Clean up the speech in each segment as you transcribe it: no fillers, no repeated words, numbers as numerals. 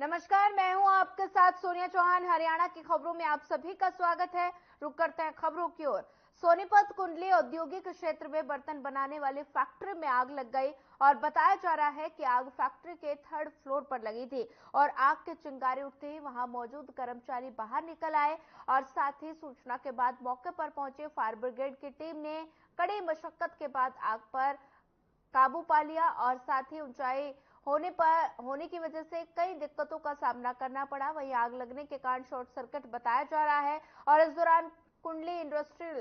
नमस्कार, मैं हूं आपके साथ सोनिया चौहान। हरियाणा की खबरों में आप सभी का स्वागत है। रुक करते हैं खबरों की ओर। सोनीपत कुंडली औद्योगिक क्षेत्र में बर्तन बनाने वाली फैक्ट्री में आग लग गई और बताया जा रहा है कि आग फैक्ट्री के 3rd फ्लोर पर लगी थी और आग की चिंगारी उठते ही वहां मौजूद कर्मचारी बाहर निकल आए और साथ ही सूचना के बाद मौके पर पहुंचे फायर ब्रिगेड की टीम ने कड़ी मशक्कत के बाद आग पर काबू पा लिया और साथ ही ऊंचाई होने की वजह से कई दिक्कतों का सामना करना पड़ा। वहीं आग लगने के कारण शॉर्ट सर्किट बताया जा रहा है और इस दौरान कुंडली इंडस्ट्रियल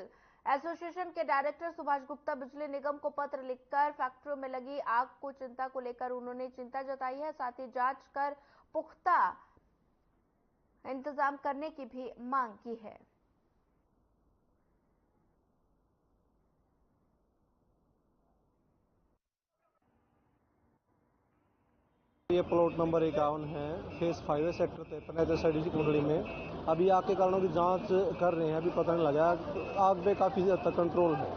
एसोसिएशन के डायरेक्टर सुभाष गुप्ता बिजली निगम को पत्र लिखकर फैक्ट्रियों में लगी आग को चिंता को लेकर उन्होंने चिंता जताई है। साथ ही जांच कर पुख्ता इंतजाम करने की भी मांग की है। ये प्लॉट नंबर 51 है, फेज 5 है, सेक्टर 53 है कुंडली में। अभी आग के कारणों की जांच कर रहे हैं, अभी पता नहीं लगा। आग पे काफ़ी हद तक कंट्रोल है।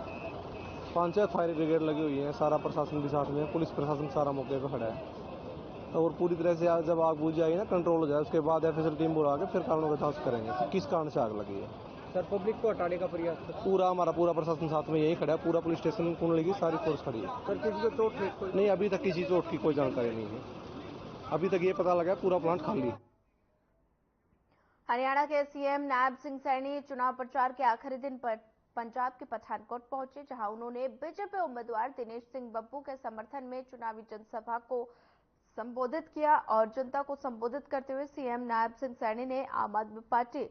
5-6 फायर ब्रिगेड लगी हुई है, सारा प्रशासन भी साथ में, पुलिस प्रशासन सारा मौके पर खड़ा है। और पूरी तरह से जब आग बुझ जाएगी ना, कंट्रोल हो जाए, उसके बाद एफएसएल टीम बुला के फिर कारणों का जांच करेंगे कि किस कारण से आग लगी है। सर, पब्लिक को हटाने का प्रयास हमारा पूरा प्रशासन साथ में यही खड़ा है, पूरा पुलिस स्टेशन कुंडली की सारी फोर्स खड़ी है। सर, किसी को चोट नहीं, अभी तक किसी चोट की कोई जानकारी नहीं है। अभी तक ये पता लगा पूरा प्लांट खाली। हरियाणा के सीएम नायब सिंह सैनी चुनाव प्रचार के आखिरी दिन पर पंजाब के पठानकोट पहुंचे, जहां उन्होंने बीजेपी उम्मीदवार दिनेश सिंह बब्बू के समर्थन में चुनावी जनसभा को संबोधित किया और जनता को संबोधित करते हुए सीएम नायब सिंह सैनी ने आम आदमी पार्टी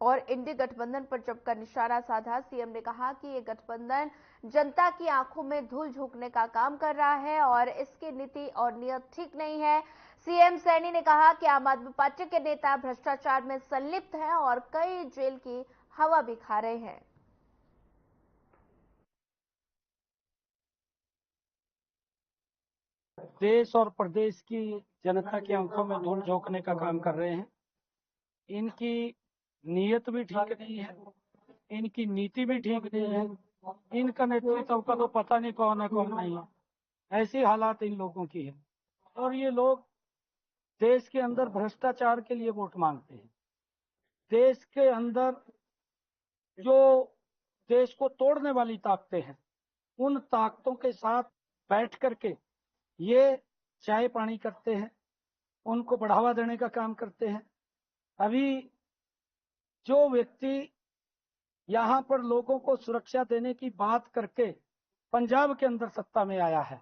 और इंडी गठबंधन पर जमकर निशाना साधा। सीएम ने कहा कि ये गठबंधन जनता की आंखों में धूल झोंकने का काम कर रहा है और इसकी नीति और नियत ठीक नहीं है। सीएम सैनी ने कहा कि आम आदमी पार्टी के नेता भ्रष्टाचार में संलिप्त हैं और कई जेल की हवा भी खा रहे हैं। देश और प्रदेश की जनता की आंखों में धूल झोंकने का काम कर रहे हैं। इनकी नीयत भी ठीक नहीं है, इनकी नीति भी ठीक नहीं है, इनका नेतृत्व का तो पता नहीं कौन है कौन नहीं है। ऐसी हालात इन लोगों की है और ये लोग देश के अंदर भ्रष्टाचार के लिए वोट मांगते हैं। देश के अंदर जो देश को तोड़ने वाली ताकतें हैं, उन ताकतों के साथ बैठ करके ये चाय पानी करते हैं, उनको बढ़ावा देने का काम करते हैं। अभी जो व्यक्ति यहाँ पर लोगों को सुरक्षा देने की बात करके पंजाब के अंदर सत्ता में आया है,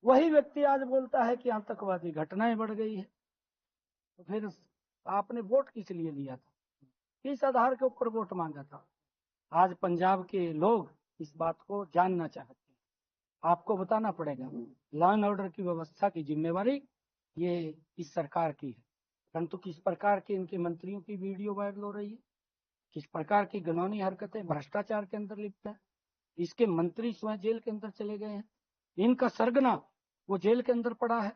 वही व्यक्ति आज बोलता है कि आतंकवादी घटनाएं बढ़ गई है। तो फिर आपने वोट किस लिए लिया था, किस आधार के ऊपर वोट मांगा था? आज पंजाब के लोग इस बात को जानना चाहते हैं। आपको बताना पड़ेगा, लॉ एंड ऑर्डर की व्यवस्था की जिम्मेवारी ये इस सरकार की है, परंतु किस प्रकार के इनके मंत्रियों की वीडियो वायरल हो रही है, किस प्रकार की घिनौनी हरकतें भ्रष्टाचार के अंदर लिप्त है। इसके मंत्री स्वयं जेल के अंदर चले गए हैं, इनका सरगना वो जेल के अंदर पड़ा है।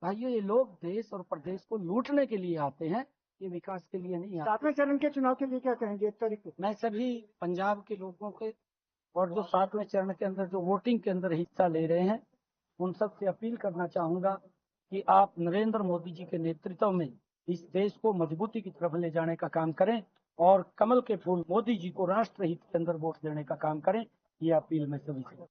भाइयों, ये लोग देश और प्रदेश को लूटने के लिए आते हैं, ये विकास के लिए नहीं आते। 7वें चरण के चुनाव के लिए क्या कहेंगे 1 तारीख को? मैं सभी पंजाब के लोगों के और जो 7वें चरण के अंदर जो वोटिंग के अंदर हिस्सा ले रहे हैं, उन सब से अपील करना चाहूंगा कि आप नरेंद्र मोदी जी के नेतृत्व में इस देश को मजबूती की तरफ ले जाने का काम करें और कमल के फूल मोदी जी को राष्ट्र हित के अंदर वोट देने का काम करें। ये अपील मैं सभी से।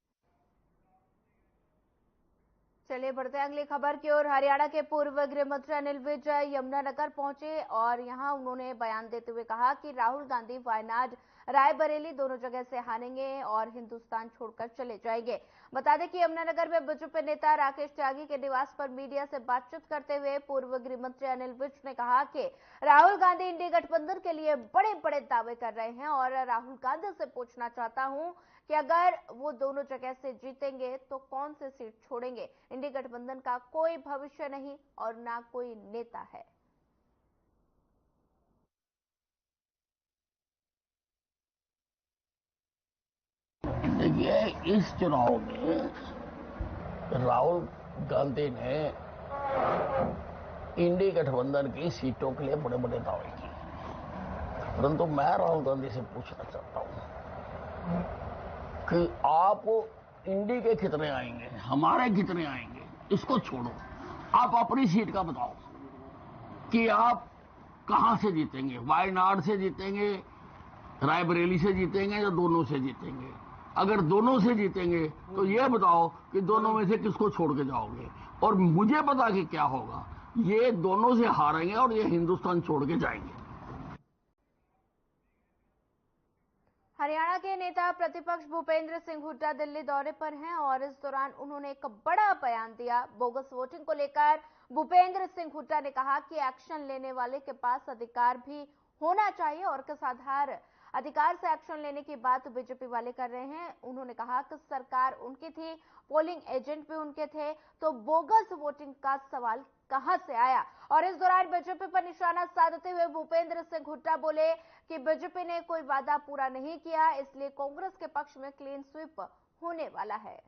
चलिए बढ़ते हैं अगली खबर की ओर। हरियाणा के पूर्व गृह मंत्री अनिल विज यमुनानगर पहुंचे और यहां उन्होंने बयान देते हुए कहा कि राहुल गांधी वायनाड रायबरेली दोनों जगह से हारेंगे और हिंदुस्तान छोड़कर चले जाएंगे। बता दें कि यमुनानगर में बीजेपी नेता राकेश त्यागी के निवास पर मीडिया से बातचीत करते हुए पूर्व गृह मंत्री अनिल विज ने कहा कि राहुल गांधी इंडी गठबंधन के लिए बड़े बड़े दावे कर रहे हैं और राहुल गांधी से पूछना चाहता हूं कि अगर वो दोनों जगह से जीतेंगे तो कौन सी सीट छोड़ेंगे। इंडी गठबंधन का कोई भविष्य नहीं और ना कोई नेता है। देखिए, इस चुनाव में राहुल गांधी ने इंडी गठबंधन की सीटों के लिए बड़े बड़े दावे किए, परंतु मैं राहुल गांधी से पूछना चाहता हूं कि आप इंडी के कितने आएंगे, हमारे कितने आएंगे, इसको छोड़ो। आप अपनी सीट का बताओ कि आप कहां से जीतेंगे, वायनाड से जीतेंगे, रायबरेली से जीतेंगे या दोनों से जीतेंगे। अगर दोनों से जीतेंगे तो ये बताओ कि दोनों में से किसको छोड़ के जाओगे। और मुझे पता कि क्या होगा, ये दोनों से हारेंगे और ये हिंदुस्तान छोड़ के जाएंगे। हरियाणा के नेता प्रतिपक्ष भूपेंद्र सिंह हुड्डा दिल्ली दौरे पर हैं और इस दौरान उन्होंने एक बड़ा बयान दिया। बोगस वोटिंग को लेकर भूपेंद्र सिंह हुड्डा ने कहा कि एक्शन लेने वाले के पास अधिकार भी होना चाहिए और किस आधार अधिकार से एक्शन लेने की बात बीजेपी वाले कर रहे हैं। उन्होंने कहा कि सरकार उनकी थी, पोलिंग एजेंट भी उनके थे, तो बोगस वोटिंग का सवाल कहां से आया। और इस दौरान बीजेपी पर निशाना साधते हुए भूपेंद्र सिंह हुड्डा बोले कि बीजेपी ने कोई वादा पूरा नहीं किया, इसलिए कांग्रेस के पक्ष में क्लीन स्वीप होने वाला है।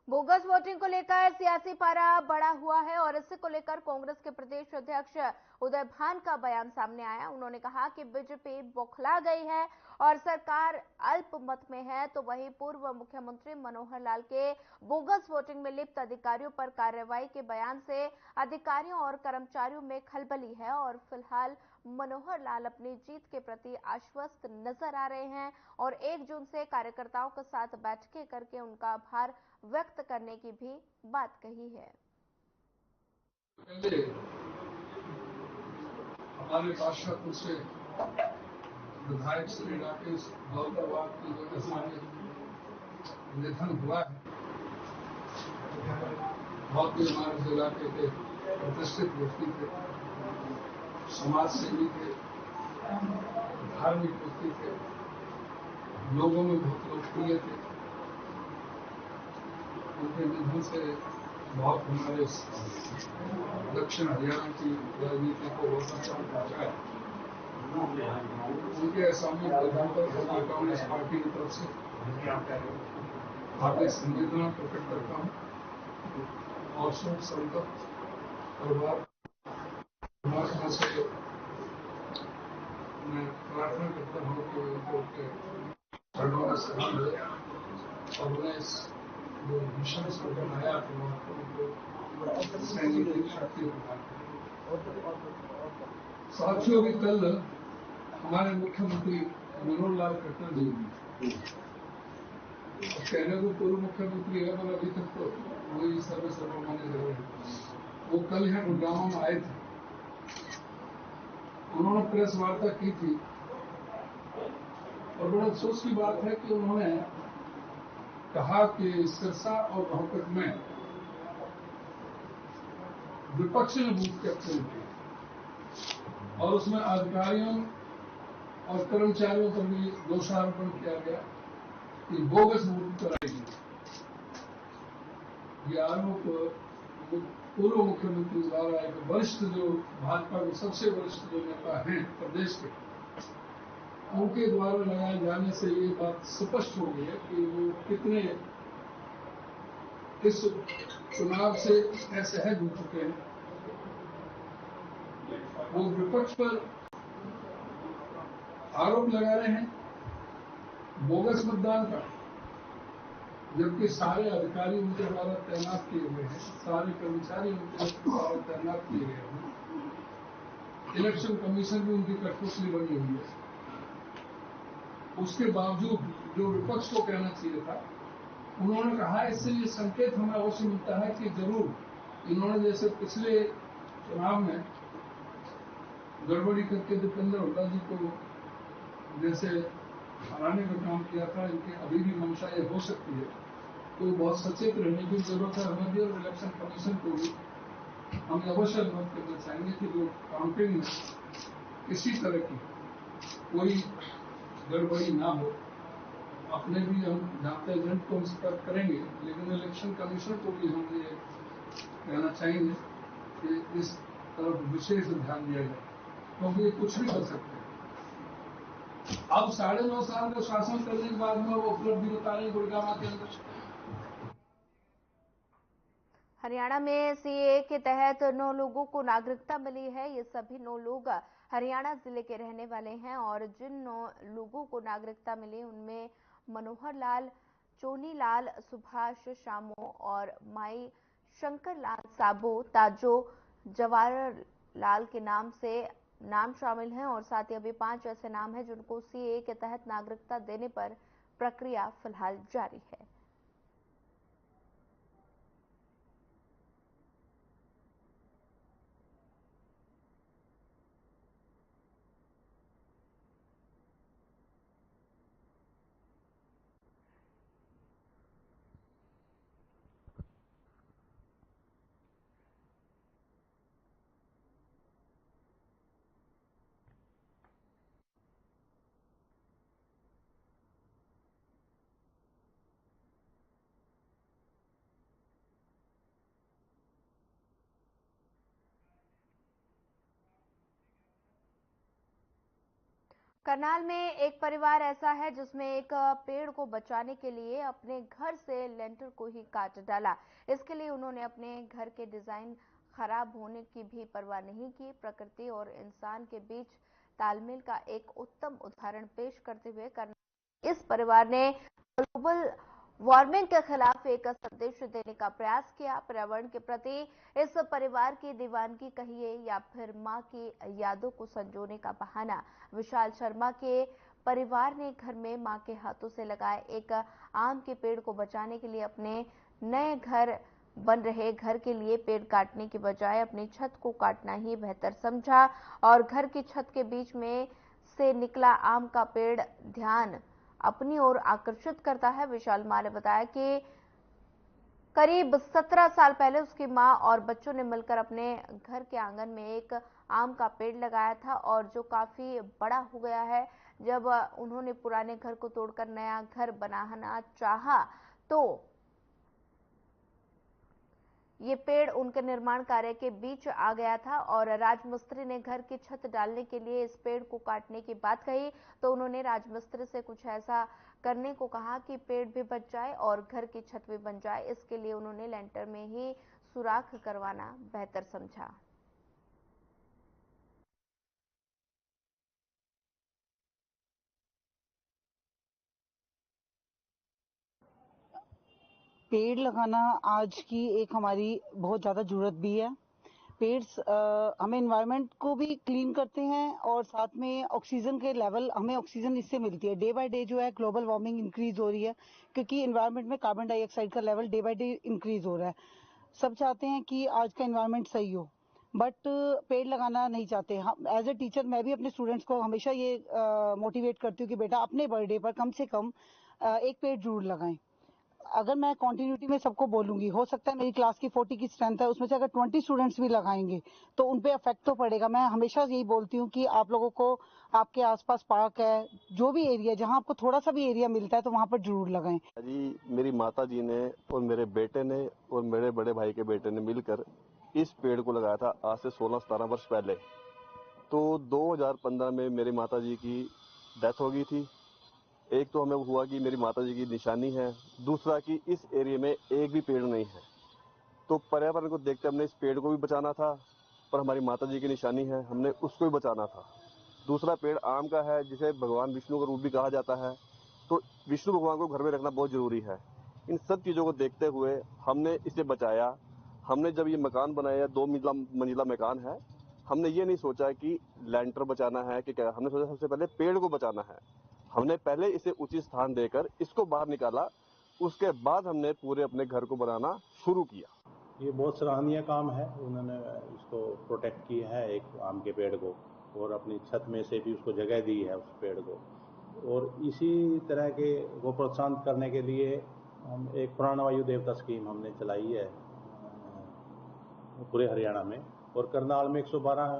बोगस वोटिंग को लेकर सियासी पारा बढ़ा हुआ है और इसी को लेकर कांग्रेस के प्रदेश अध्यक्ष उदय भान का बयान सामने आया। उन्होंने कहा कि बीजेपी बौखला गई है और सरकार अल्पमत में है, तो वहीं पूर्व मुख्यमंत्री मनोहर लाल के बोगस वोटिंग में लिप्त अधिकारियों पर कार्रवाई के बयान से अधिकारियों और कर्मचारियों में खलबली है और फिलहाल मनोहर लाल अपनी जीत के प्रति आश्वस्त नजर आ रहे हैं और 1 जून से कार्यकर्ताओं के साथ बैठकें करके उनका आभार व्यक्त करने की भी बात कही है। हमारे पार्षद से विधायक श्री राकेश गौतमवाद की वजह से निधन हुआ है। बहुत ही हमारे जिला के प्रतिष्ठित व्यक्ति थे, समाज सेवी थे, धार्मिक व्यक्ति थे, लोगों में बहुत लोकप्रिय थे। उनके निधन से बहुत हमारे दक्षिण हरियाणा की राजनीति को बहुत नुकसान पहुंचा है। उनके असामयिक निधन पर भारतीय कांग्रेस पार्टी की तरफ से हार्दिक संवेदना प्रकट करता हूँ और शोक संतप्त परिवार से मैं प्रार्थना करता हूँ कि उनको चरणों में शरण मिले और उन्हें इस जो मिशन से बनाया उनको सैनिक शक्ति प्रदान करें। साथियों की कल हमारे मुख्यमंत्री मनोहर लाल खट्टर जी, कहने को पूर्व मुख्यमंत्री है पर अभी तक तो वही सर्वमान्य रहे हैं, वो कल यहाँ गुड़गांव में आए थे। उन्होंने प्रेस वार्ता की थी और बड़ा अफसोस की बात है कि उन्होंने कहा कि सिरसा और रोहतक में विपक्ष ने बूथ कैप्चर किया और उसमें अधिकारियों और कर्मचारियों पर भी दोषारोपण किया गया कि बोगस वोटिंग कराई गई। ये आरोप पूर्व मुख्यमंत्री द्वारा एक वरिष्ठ जो भाजपा के सबसे वरिष्ठ जो नेता हैं प्रदेश के, उनके द्वारा लगाए जाने से ये बात स्पष्ट हो गई है कि वो कितने इस चुनाव से असहज हो चुके हैं। वो विपक्ष पर आरोप लगा रहे हैं बोगस मतदान का, जबकि सारे अधिकारी उनके द्वारा तैनात किए गए हैं, सारे कर्मचारी उनके द्वारा तैनात किए गए हैं, इलेक्शन कमीशन भी उनकी कठपुतली बनी हुई है। उसके बावजूद जो विपक्ष को कहना चाहिए था, उन्होंने कहा, इससे ये संकेत हमें अवश्य मिलता है कि जरूर इन्होंने जैसे पिछले चुनाव में गड़बड़ी करके दीपेंद्र हुड्डा जी को जैसे हराने का काम किया था, इनकी अभी भी मंशा ये हो सकती है, तो बहुत सचेत रहने की जरूरत है हमें भी और इलेक्शन कमीशन को भी हम अवश्य अनुरोध करना चाहेंगे कि जो काउंटिंग में किसी तरह की कोई गड़बड़ी ना हो। अपने भी हम जांच एजेंट को इंस्पेक्ट करेंगे, लेकिन इलेक्शन कमीशन को भी हम ये कहना चाहेंगे कि इस तरफ विशेष ध्यान दिया जाए, क्योंकि ये कुछ भी कर सकते हैं। अब 9.5 साल का शासन करने के बाद में वो उपलब्धि बता रहे हैं गुड़गांव के अंदर। हरियाणा में सीएए के तहत 9 लोगों को नागरिकता मिली है। ये सभी 9 लोग हरियाणा जिले के रहने वाले हैं और जिन 9 लोगों को नागरिकता मिली उनमें मनोहर लाल, चोनी लाल, सुभाष शामो और माई शंकर लाल साबो, ताजो जवाहर लाल के नाम से नाम शामिल हैं और साथ ही अभी 5 ऐसे नाम हैं जिनको सीएए के तहत नागरिकता देने पर प्रक्रिया फिलहाल जारी है। करनाल में एक परिवार ऐसा है जिसमें एक पेड़ को बचाने के लिए अपने घर से लेंटर को ही काट डाला। इसके लिए उन्होंने अपने घर के डिजाइन खराब होने की भी परवाह नहीं की। प्रकृति और इंसान के बीच तालमेल का एक उत्तम उदाहरण पेश करते हुए करनाल इस परिवार ने ग्लोबल वार्मिंग के खिलाफ एक संदेश देने का प्रयास किया। पर्यावरण के प्रति इस परिवार की दीवानगी कहिए या फिर मां की यादों को संजोने का बहाना, विशाल शर्मा के परिवार ने घर में मां के हाथों से लगाए एक आम के पेड़ को बचाने के लिए अपने नए घर बन रहे घर के लिए पेड़ काटने की बजाय अपनी छत को काटना ही बेहतर समझा और घर की छत के बीच में से निकला आम का पेड़ ध्यान अपनी ओर आकर्षित करता है। विशाल मां ने बताया कि करीब 17 साल पहले उसकी मां और बच्चों ने मिलकर अपने घर के आंगन में एक आम का पेड़ लगाया था और जो काफी बड़ा हो गया है। जब उन्होंने पुराने घर को तोड़कर नया घर बनाना चाहा तो ये पेड़ उनके निर्माण कार्य के बीच आ गया था और राजमिस्त्री ने घर की छत डालने के लिए इस पेड़ को काटने की बात कही तो उन्होंने राजमिस्त्री से कुछ ऐसा करने को कहा कि पेड़ भी बच जाए और घर की छत भी बन जाए। इसके लिए उन्होंने लेंटर में ही सुराख करवाना बेहतर समझा। पेड़ लगाना आज की एक हमारी बहुत ज़्यादा ज़रूरत भी है। पेड़ हमें एनवायरनमेंट को भी क्लीन करते हैं और साथ में ऑक्सीजन के लेवल हमें ऑक्सीजन इससे मिलती है। डे बाय डे जो है ग्लोबल वार्मिंग इंक्रीज हो रही है क्योंकि एनवायरनमेंट में कार्बन डाइऑक्साइड का level day by day increase हो रहा है। सब चाहते हैं कि आज का एनवायरनमेंट सही हो बट पेड़ लगाना नहीं चाहते। हम एज ए टीचर मैं भी अपने स्टूडेंट्स को हमेशा ये मोटिवेट करती हूँ कि बेटा अपने बर्थडे पर कम से कम एक पेड़ जरूर लगाएं। अगर मैं कंटिन्यूटी में सबको बोलूंगी, हो सकता है मेरी क्लास की 40 की स्ट्रेंथ है, उसमें से अगर 20 स्टूडेंट्स भी लगाएंगे तो उन पे इफेक्ट तो पड़ेगा। मैं हमेशा यही बोलती हूँ कि आप लोगों को आपके आसपास पार्क है, जो भी एरिया जहाँ आपको थोड़ा सा भी एरिया मिलता है तो वहाँ पर जरूर लगाएं। जी मेरी माता जी ने और मेरे बेटे ने और मेरे बड़े भाई के बेटे ने मिलकर इस पेड़ को लगाया था आज से 16-17 वर्ष पहले। तो 2015 में मेरी माता जी की डेथ हो गई थी। एक तो हमें हुआ कि मेरी माताजी की निशानी है, दूसरा कि इस एरिया में एक भी पेड़ नहीं है। तो पर्यावरण को देखते हमने इस पेड़ को भी बचाना था, पर हमारी माताजी की निशानी है, हमने उसको भी बचाना था। दूसरा पेड़ आम का है जिसे भगवान विष्णु का रूप भी कहा जाता है, तो विष्णु भगवान को घर में रखना बहुत जरूरी है। इन सब चीजों को देखते हुए हमने इसे बचाया। हमने जब ये मकान बनाया, 2 मंजिला मकान है, हमने ये नहीं सोचा कि लेंटर बचाना है कि क्या, हमने सोचा सबसे पहले पेड़ को बचाना है। हमने पहले इसे उचित स्थान देकर इसको बाहर निकाला, उसके बाद हमने पूरे अपने घर को बनाना शुरू किया। ये बहुत सराहनीय काम है, उन्होंने इसको प्रोटेक्ट किया है एक आम के पेड़ को और अपनी छत में से भी उसको जगह दी है उस पेड़ को। और इसी तरह के वो प्रोत्साहन करने के लिए हम एक प्राणवायु देवता स्कीम हमने चलाई है पूरे हरियाणा में और करनाल में 112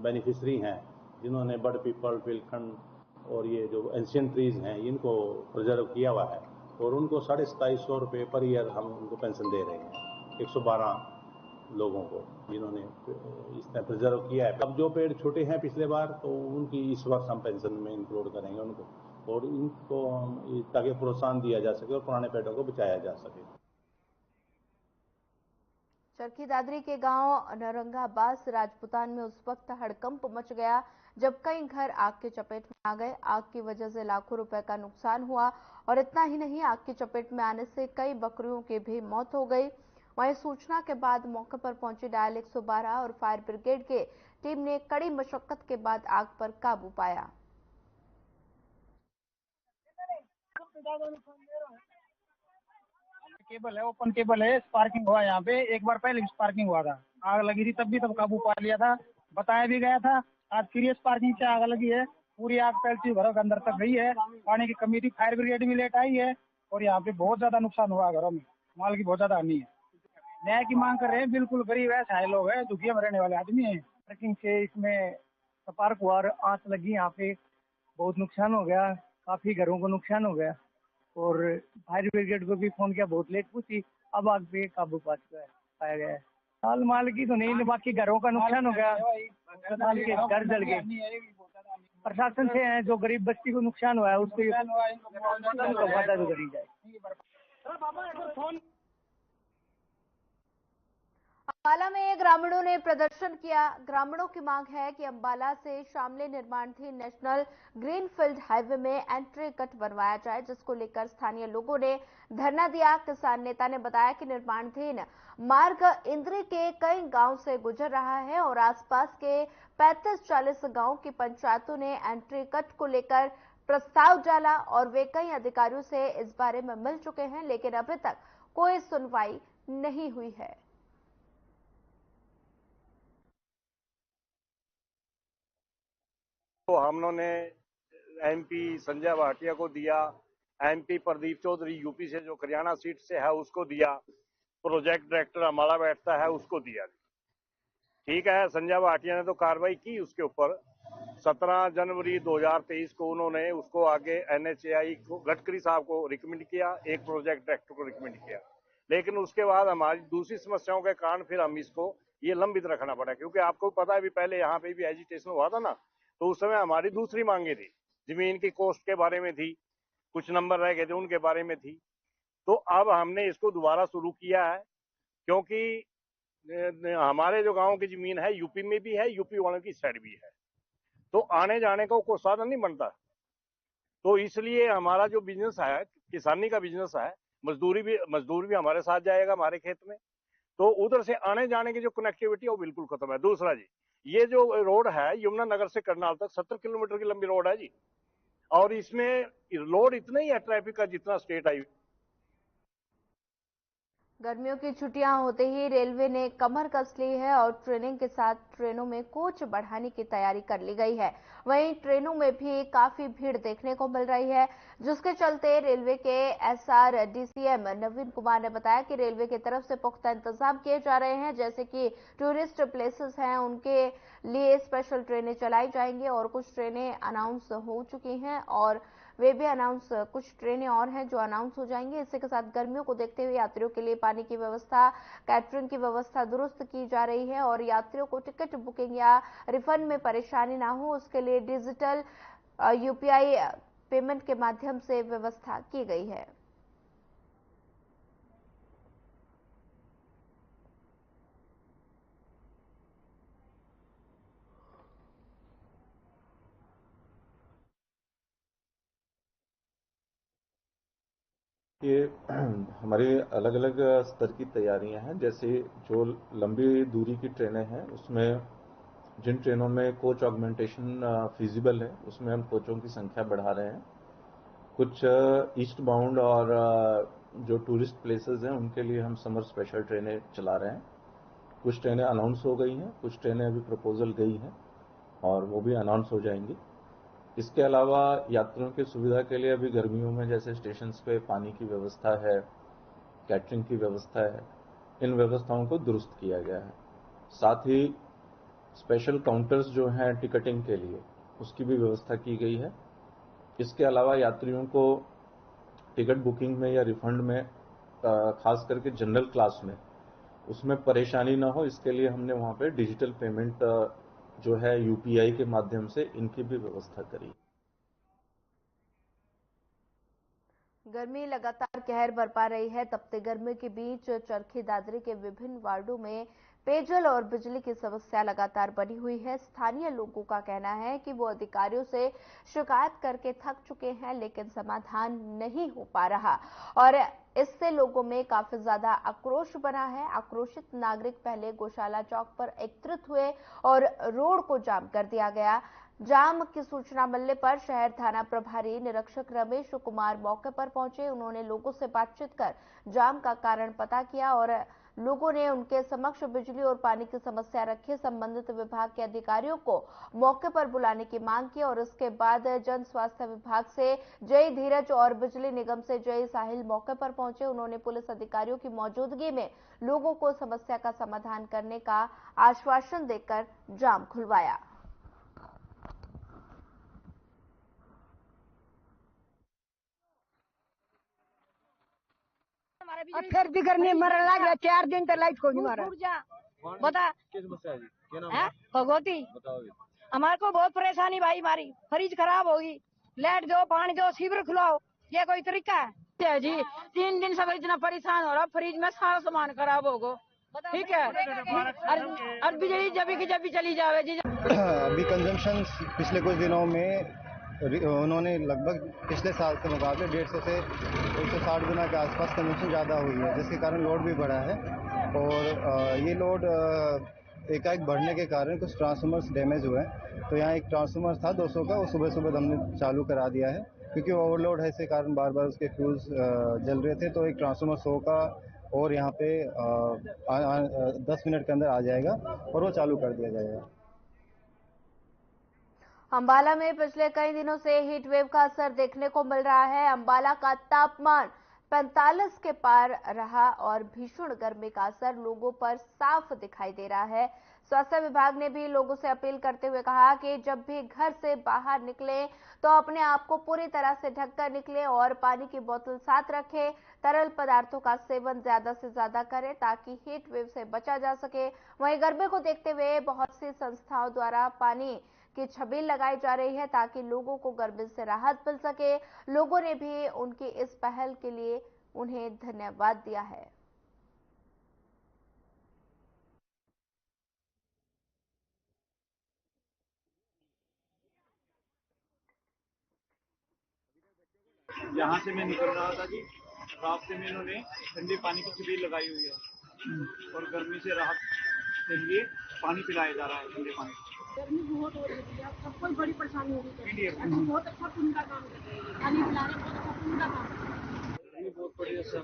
बेनिफिशरी हैं जिन्होंने बड़ पीपल, बिलखंड और ये जो एंशियंट ट्रीज हैं इनको प्रिजर्व किया हुआ है और उनको 2750 रुपये पर ईयर हम उनको पेंशन दे रहे हैं। 112 लोगों को जिन्होंने इसने प्रिजर्व किया है। अब जो पेड़ छोटे हैं पिछले बार, तो उनकी इस वर्ष हम पेंशन में इंक्लूड करेंगे उनको, और इनको ताकि प्रोत्साहन दिया जा सके और पुराने पेड़ों को बचाया जा सके। चरखी दादरी के गांव नरंगाबास राजपुतान में उस वक्त हड़कंप मच गया जब कई घर आग की चपेट में आ गए। आग की वजह से लाखों रुपए का नुकसान हुआ और इतना ही नहीं, आग की चपेट में आने से कई बकरियों की भी मौत हो गई। वहीं सूचना के बाद मौके पर पहुंची डायल 112 और फायर ब्रिगेड की टीम ने कड़ी मशक्कत के बाद आग पर काबू पाया। केबल है, ओपन केबल है, स्पार्किंग हुआ यहाँ पे। एक बार पहले स्पार्किंग हुआ था, आग लगी थी, तब काबू पा लिया था, बताया भी गया था। आज फिर ये स्पार्किंग से आग लगी है, पूरी आग फैलती घरों के अंदर तक गई है। पानी की कमी थी, फायर ब्रिगेड भी लेट आई है और यहाँ पे बहुत ज्यादा नुकसान हुआ घरों में, माल की बहुत ज्यादा हानि है। न्याय की मांग कर रहे हैं, बिल्कुल गरीब है, सहाय लोग हैं, दुखिया में रहने वाले आदमी है। ट्रकिंग से इसमें स्पार्क हुआ और आग लगी, यहाँ पे बहुत नुकसान हो गया, काफी घरों को नुकसान हो गया और फायर ब्रिगेड को भी फोन किया, बहुत लेट पूछी, अब आग पे काबू पाया गया है। माल माल की तो नहीं, बाकी घरों का नुकसान हो गया, अस्पताल के घर जल गए। प्रशासन से है, जो गरीब बस्ती को नुकसान हुआ है उसको मदद करी जाए। अंबाला में ग्रामीणों ने प्रदर्शन किया। ग्रामीणों की मांग है कि अंबाला से शामली निर्माणाधीन नेशनल ग्रीनफील्ड हाईवे में एंट्री कट बनवाया जाए, जिसको लेकर स्थानीय लोगों ने धरना दिया। किसान नेता ने बताया कि निर्माणाधीन मार्ग इंद्री के कई गांव से गुजर रहा है और आसपास के 35-40 गांव की पंचायतों ने एंट्री कट को लेकर प्रस्ताव डाला और वे कई अधिकारियों से इस बारे में मिल चुके हैं, लेकिन अभी तक कोई सुनवाई नहीं हुई है। तो हमने एमपी संजय भाटिया को दिया, एमपी प्रदीप चौधरी यूपी से जो हरियाणा सीट से है उसको दिया, प्रोजेक्ट डायरेक्टर अम्बाला बैठता है उसको दिया। ठीक है, संजय भाटिया ने तो कार्रवाई की उसके ऊपर। 17 जनवरी 2023 को उन्होंने उसको आगे NHAI को गडकरी साहब को रिकमेंड किया, एक प्रोजेक्ट डायरेक्टर को रिकमेंड किया, लेकिन उसके बाद हमारी दूसरी समस्याओं के कारण फिर हम इसको ये लंबित रखना पड़ा। क्योंकि आपको पता है भी पहले यहाँ पे भी एजिटेशन हुआ था ना, तो उस समय हमारी दूसरी मांगे थी, जमीन की कॉस्ट के बारे में थी, कुछ नंबर रह गए थे उनके बारे में थी। तो अब हमने इसको दोबारा शुरू किया है, क्योंकि हमारे जो गांव की जमीन है यूपी में भी है, यूपी वालों की साइड भी है, तो आने जाने का कोई साधन नहीं बनता। तो इसलिए हमारा जो बिजनेस है, किसानी का बिजनेस है, मजदूर भी हमारे साथ जाएगा हमारे खेत में, तो उधर से आने जाने की जो कनेक्टिविटी है वो बिल्कुल खत्म है। दूसरा जी, ये जो रोड है यमुनानगर से करनाल तक 70 किलोमीटर की लंबी रोड है जी, और इसमें लोड इतना ही है ट्रैफिक का जितना स्टेट हाईवे। गर्मियों की छुट्टियां होते ही रेलवे ने कमर कस ली है और ट्रेनिंग के साथ ट्रेनों में कोच बढ़ाने की तैयारी कर ली गई है। वहीं ट्रेनों में भी काफी भीड़ देखने को मिल रही है, जिसके चलते रेलवे के SRDCM नवीन कुमार ने बताया कि रेलवे की तरफ से पुख्ता इंतजाम किए जा रहे हैं। जैसे कि टूरिस्ट प्लेसेस हैं, उनके लिए स्पेशल ट्रेनें चलाई जाएंगी और कुछ ट्रेनें अनाउंस हो चुकी हैं और वे भी कुछ ट्रेनें और हैं जो अनाउंस हो जाएंगी। इसी के साथ गर्मियों को देखते हुए यात्रियों के लिए पानी की व्यवस्था, कैटरिंग की व्यवस्था दुरुस्त की जा रही है और यात्रियों को टिकट बुकिंग या रिफंड में परेशानी ना हो, उसके लिए डिजिटल UPI पेमेंट के माध्यम से व्यवस्था की गई है। ये हमारे अलग अलग स्तर की तैयारियां हैं। जैसे जो लंबी दूरी की ट्रेनें हैं उसमें जिन ट्रेनों में कोच ऑगमेंटेशन फिजिबल है उसमें हम कोचों की संख्या बढ़ा रहे हैं। कुछ ईस्ट बाउंड और जो टूरिस्ट प्लेसेस हैं उनके लिए हम समर स्पेशल ट्रेनें चला रहे हैं। कुछ ट्रेनें अनाउंस हो गई हैं, कुछ ट्रेनें अभी प्रपोजल गई हैं और वो भी अनाउंस हो जाएंगी। इसके अलावा यात्रियों की सुविधा के लिए अभी गर्मियों में जैसे स्टेशंस पे पानी की व्यवस्था है, कैटरिंग की व्यवस्था है, इन व्यवस्थाओं को दुरुस्त किया गया है। साथ ही स्पेशल काउंटर्स जो हैं टिकटिंग के लिए उसकी भी व्यवस्था की गई है। इसके अलावा यात्रियों को टिकट बुकिंग में या रिफंड में खास करके जनरल क्लास में उसमें परेशानी ना हो, इसके लिए हमने वहाँ पे डिजिटल पेमेंट जो है यूपीआई के माध्यम से इनकी भी व्यवस्था करी। गर्मी लगातार कहर बरपा रही है। तपती गर्मी के बीच चरखी दादरी के विभिन्न वार्डों में पेयजल और बिजली की समस्या लगातार बनी हुई है। स्थानीय लोगों का कहना है कि वो अधिकारियों से शिकायत करके थक चुके हैं, लेकिन समाधान नहीं हो पा रहा और इससे लोगों में काफी ज्यादा आक्रोश बना है। आक्रोशित नागरिक पहले गौशाला चौक पर एकत्रित हुए और रोड को जाम कर दिया गया। जाम की सूचना मिलने पर शहर थाना प्रभारी निरीक्षक रमेश कुमार मौके पर पहुंचे। उन्होंने लोगों से बातचीत कर जाम का कारण पता किया और लोगों ने उनके समक्ष बिजली और पानी की समस्या रखी। संबंधित विभाग के अधिकारियों को मौके पर बुलाने की मांग की और इसके बाद जन स्वास्थ्य विभाग से जय धीरज और बिजली निगम से जय साहिल मौके पर पहुंचे। उन्होंने पुलिस अधिकारियों की मौजूदगी में लोगों को समस्या का समाधान करने का आश्वासन देकर जाम खुलवाया। फिर भी गर्मी मरने लग गया, 4 दिन तक लाइट को नहीं मारा। बता किस समस्या है जी? क्या नाम है? भगवती। हमारे को बहुत परेशानी भाई, हमारी फ्रिज खराब होगी, लाइट दो, पानी दो, सीवर खुलाओ, ये कोई तरीका है जी? 3 दिन से इतना परेशान हो रहा, फ्रिज में सारा सामान खराब होगा, ठीक है। और बिजली जब भी चली जावे जी। अभी कंजम्पशन पिछले कुछ दिनों में उन्होंने लगभग पिछले साल के मुकाबले 150 से 160 गुना के आसपास कंजम्पशन ज़्यादा हुई है, जिसके कारण लोड भी बढ़ा है। और ये लोड एकाएक बढ़ने के कारण कुछ ट्रांसफार्मर्स डैमेज हुए हैं। तो यहाँ एक ट्रांसफार्मर था 200 का, वो सुबह सुबह हमने चालू करा दिया है, क्योंकि ओवरलोड है, इसके कारण बार बार उसके फ्यूज जल रहे थे। तो एक ट्रांसफार्मर 100 का और यहाँ पे 10 मिनट के अंदर आ जाएगा और वो चालू कर दिया जाएगा। अंबाला में पिछले कई दिनों से हीट वेव का असर देखने को मिल रहा है। अंबाला का तापमान 45 के पार रहा और भीषण गर्मी का असर लोगों पर साफ दिखाई दे रहा है। स्वास्थ्य विभाग ने भी लोगों से अपील करते हुए कहा कि जब भी घर से बाहर निकलें तो अपने आप को पूरी तरह से ढककर निकलें और पानी की बोतल साथ रखें। तरल पदार्थों का सेवन ज्यादा से ज्यादा करें ताकि हीट वेव से बचा जा सके। वहीं गर्मी को देखते हुए बहुत सी संस्थाओं द्वारा पानी की छबील लगाई जा रही है ताकि लोगों को गर्मी से राहत मिल सके। लोगों ने भी उनकी इस पहल के लिए उन्हें धन्यवाद दिया है। यहाँ से मैं निकल रहा था जी, रास्ते में इन्होंने ठंडे पानी की छबील लगाई हुई है और गर्मी से राहत के लिए पानी पिलाया जा रहा है, ठंडे पानी। गर्मी बहुत हो रही है, सबको बड़ी परेशानी हो रही है। बहुत अच्छा पुण्य का काम है, पानी पिलाने बहुत अच्छा पुण्य का काम है। गर्मी बहुत बढ़िया सर,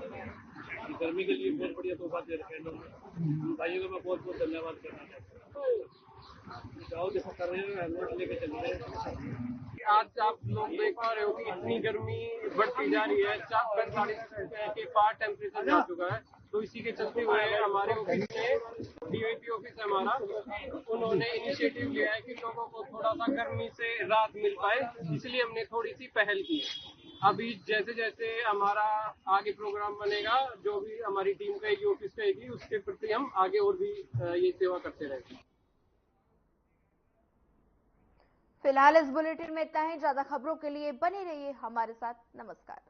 गर्मी के लिए बहुत बढ़िया तोहफा दे रखे हैं लोग। भाइयों को मैं बहुत बहुत धन्यवाद करना चाहता हूँ। जाओ देखो कर रहे हैं, हेलमेट लेके चल रहे हैं। आज आप लोग देख पा रहे हो कि इतनी गर्मी बढ़ती जा रही है, 45 के पार टेम्परेचर जा चुका है। तो इसी के चलते हुए हमारे ऑफिस में डीवाईपी ऑफिस है हमारा, उन्होंने इनिशिएटिव लिया है कि लोगों को थोड़ा सा गर्मी से राहत मिल पाए, इसलिए हमने थोड़ी सी पहल की है। अभी जैसे जैसे हमारा आगे प्रोग्राम बनेगा, जो भी हमारी टीम कहेगी, ऑफिस कहेगी, उसके प्रति हम आगे और भी ये सेवा करते रहेंगे। फिलहाल इस बुलेटिन में इतना ही। ज्यादा खबरों के लिए बने रहिए हमारे साथ। नमस्कार।